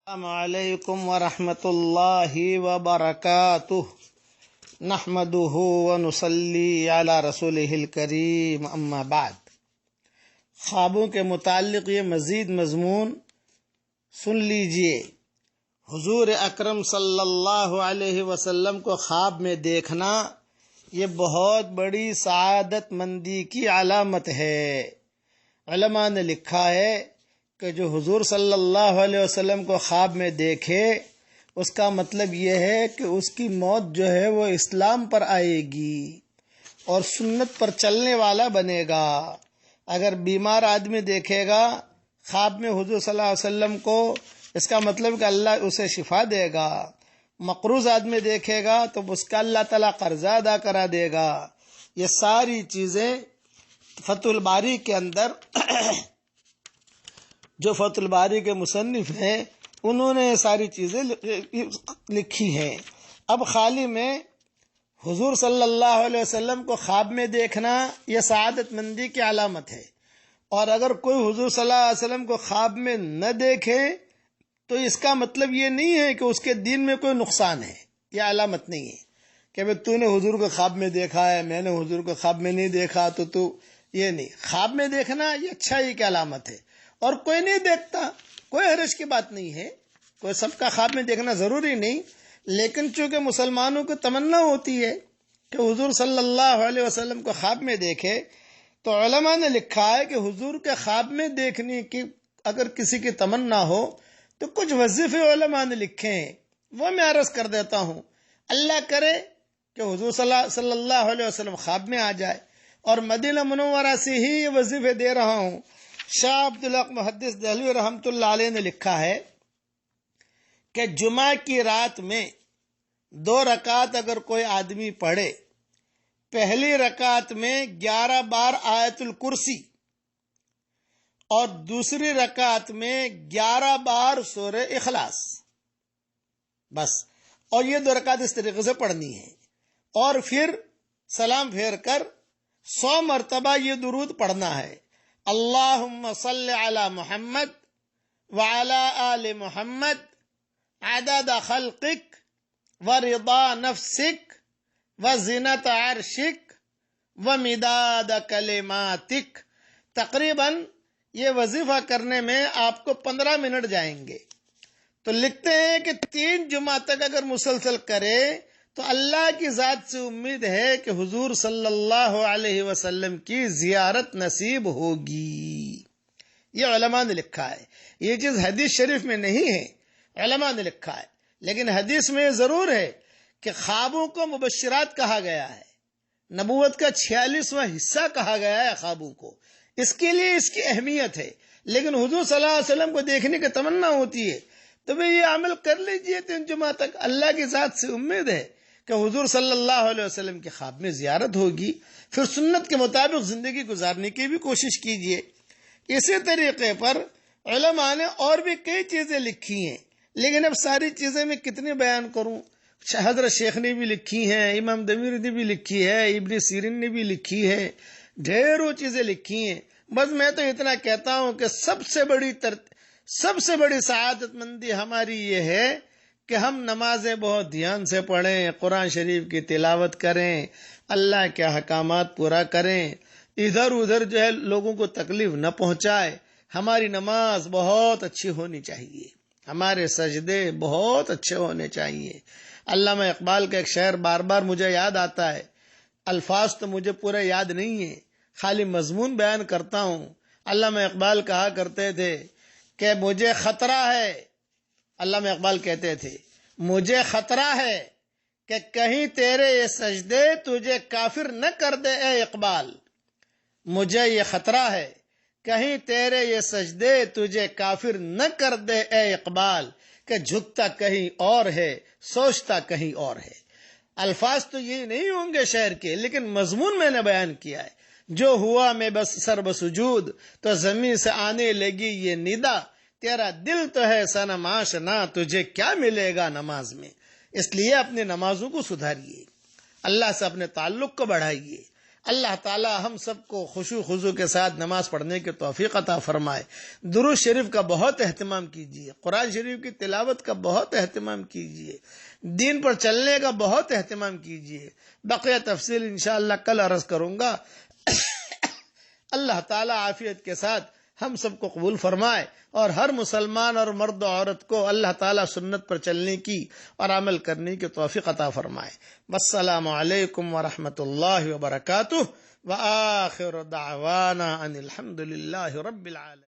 السلام علیکم ورحمۃ اللہ وبرکاتہ نحمده ونصلی علی رسولہ الکریم اما بعد۔ خوابوں کے متعلق یہ مزید مضمون سن لیجئے۔ حضور اکرم صلی اللہ علیہ وسلم کو خواب میں دیکھنا یہ بہت بڑی سعادت مندی کی علامت ہے۔ علماء نے لکھا ہے کہ جو حضور صلی اللہ علیہ وسلم کو خواب میں دیکھے اس کا مطلب یہ ہے کہ اس کی موت جو ہے وہ اسلام پر آئے گی اور سنت پر چلنے والا بنے گا۔ اگر بیمار آدمی دیکھے گا خواب میں حضور صلی اللہ علیہ وسلم کو، اس کا مطلب کہ اللہ اسے شفا دے گا۔ مقروض آدمی دیکھے گا تو اس کا اللہ تعالیٰ قرضہ ادا کرا دے گا۔ یہ ساری چیزیں فتح الباری کے اندر جو فتح الباری کے مصنف ہیں انہوں نے ساری چیزیں لکھی ہیں۔ اب خالی میں حضور صلی اللہ علیہ وسلم کو خواب میں دیکھنا یہ سعادت مندی کی علامت ہے، اور اگر کوئی حضور صلی اللہ علیہ وسلم کو خواب میں نہ دیکھے تو اس کا مطلب یہ نہیں ہے کہ اس کے دین میں کوئی نقصان ہے۔ یہ علامت نہیں ہے کہ تو نے حضور کو خواب میں دیکھا ہے، میں نے حضور کو خواب میں نہیں دیکھا تو یہ نہیں۔ خواب میں دیکھنا یہ اچھائی کی علامت ہے، اور کوئی نہیں دیکھتا، کوئی حرج کی بات نہیں ہے، کوئی سب کا خواب میں دیکھنا ضروری نہیں، لیکن چونکہ مسلمانوں کو تمنا ہوتی ہے کہ حضور صلی اللہ علیہ وسلم کو خواب میں دیکھے، تو علماء نے لکھا ہے کہ حضور کے خواب میں دیکھنے کی اگر کسی کی تمنا ہو تو کچھ وظیفے علماء نے لکھے ہیں، وہ میں عرض کر دیتا ہوں۔ اللہ کرے کہ حضور صلی اللہ علیہ وسلم خواب میں آ جائے، اور مدینہ منورہ سے ہی یہ وظیفے دے رہا ہوں۔ شاہ عبدالحق محدث دہلوی رحمۃ اللہ علیہ نے لکھا ہے کہ جمعہ کی رات میں 2 رکعت اگر کوئی آدمی پڑھے، پہلی رکعت میں 11 بار آیت الکرسی اور دوسری رکعت میں 11 بار سورہ اخلاص، بس، اور یہ 2 رکعت اس طریقے سے پڑھنی ہے، اور پھر سلام پھیر کر 100 مرتبہ یہ درود پڑھنا ہے۔ اللہم صل علی محمد وعلی آل محمد عدد خلقک ورضا نفسک وزنت عرشک ومداد کلماتک۔ تقریباً یہ وظیفہ کرنے میں آپ کو 15 منٹ جائیں گے۔ تو لکھتے ہیں کہ 3 جمعہ تک اگر مسلسل کرے تو اللہ کی ذات سے امید ہے کہ حضور صلی اللہ علیہ وسلم کی زیارت نصیب ہوگی۔ یہ علماء نے لکھا ہے، یہ چیز حدیث شریف میں نہیں ہے، علماء نے لکھا ہے، لیکن حدیث میں ضرور ہے کہ خوابوں کو مبشرات کہا گیا ہے، نبوت کا 46واں حصہ کہا گیا ہے خوابوں کو، اس کے لیے اس کی اہمیت ہے۔ لیکن حضور صلی اللہ علیہ وسلم کو دیکھنے کی تمنا ہوتی ہے تو بھی یہ عمل کر لیجئے 3 جمعہ تک، اللہ کی ذات سے امید ہے کہ حضور صلی اللہ علیہ وسلم کے خواب میں زیارت ہوگی، پھر سنت کے مطابق زندگی گزارنے کی بھی کوشش کیجئے۔ اسی طریقے پر علماء نے اور بھی کئی چیزیں لکھی ہیں، لیکن اب ساری چیزیں میں کتنی بیان کروں۔ حضرت شیخ نے بھی لکھی ہیں، امام دمیر نے بھی لکھی ہے، ابن سیرین نے بھی لکھی ہے، ڈھیروں چیزیں لکھی ہیں۔ بس میں تو اتنا کہتا ہوں کہ سب سے بڑی سعادت مندی ہماری یہ ہے کہ ہم نمازیں بہت دھیان سے پڑھیں، قرآن شریف کی تلاوت کریں، اللہ کے احکامات پورا کریں، ادھر ادھر جو ہے لوگوں کو تکلیف نہ پہنچائے۔ ہماری نماز بہت اچھی ہونی چاہیے، ہمارے سجدے بہت اچھے ہونے چاہیے۔ علامہ اقبال کا ایک شعر بار بار مجھے یاد آتا ہے، الفاظ تو مجھے پورے یاد نہیں ہیں، خالی مضمون بیان کرتا ہوں۔ علامہ اقبال کہا کرتے تھے کہ مجھے خطرہ ہے، علامہ اقبال کہتے تھے مجھے خطرہ ہے کہ کہیں تیرے یہ سجدے تجھے کافر نہ کر دے اے اقبال، مجھے یہ خطرہ ہے کہیں تیرے یہ سجدے تجھے کافر نہ کر دے اے اقبال، کہ جھکتا کہیں اور ہے سوچتا کہیں اور ہے۔ الفاظ تو یہ نہیں ہوں گے شعر کے، لیکن مضمون میں نے بیان کیا ہے۔ جو ہوا میں بس سر بسجود تو زمین سے آنے لگی یہ ندا، تیرا دل تو ہے صنم آشنا تجھے کیا ملے گا نماز میں۔ اس لیے اپنے نمازوں کو سدھاریے، اللہ سے اپنے تعلق کو بڑھائیے، اللہ تعالی ہم سب کو خشوع خضوع کے ساتھ نماز پڑھنے کی توفیق عطا فرمائے۔ درود شریف کا بہت اہتمام کیجیے، قرآن شریف کی تلاوت کا بہت اہتمام کیجیے، دین پر چلنے کا بہت اہتمام کیجیے۔ بقیہ تفصیل انشاءاللہ کل عرض کروں گا۔ اللہ تعالی عافیت کے ساتھ ہم سب کو قبول فرمائے، اور ہر مسلمان اور مرد و عورت کو اللہ تعالی سنت پر چلنے کی اور عمل کرنے کی توفیق عطا فرمائے۔ والسلام علیکم ورحمۃ اللہ وبرکاتہ، وآخر دعوانا ان الحمد للہ رب العالمین۔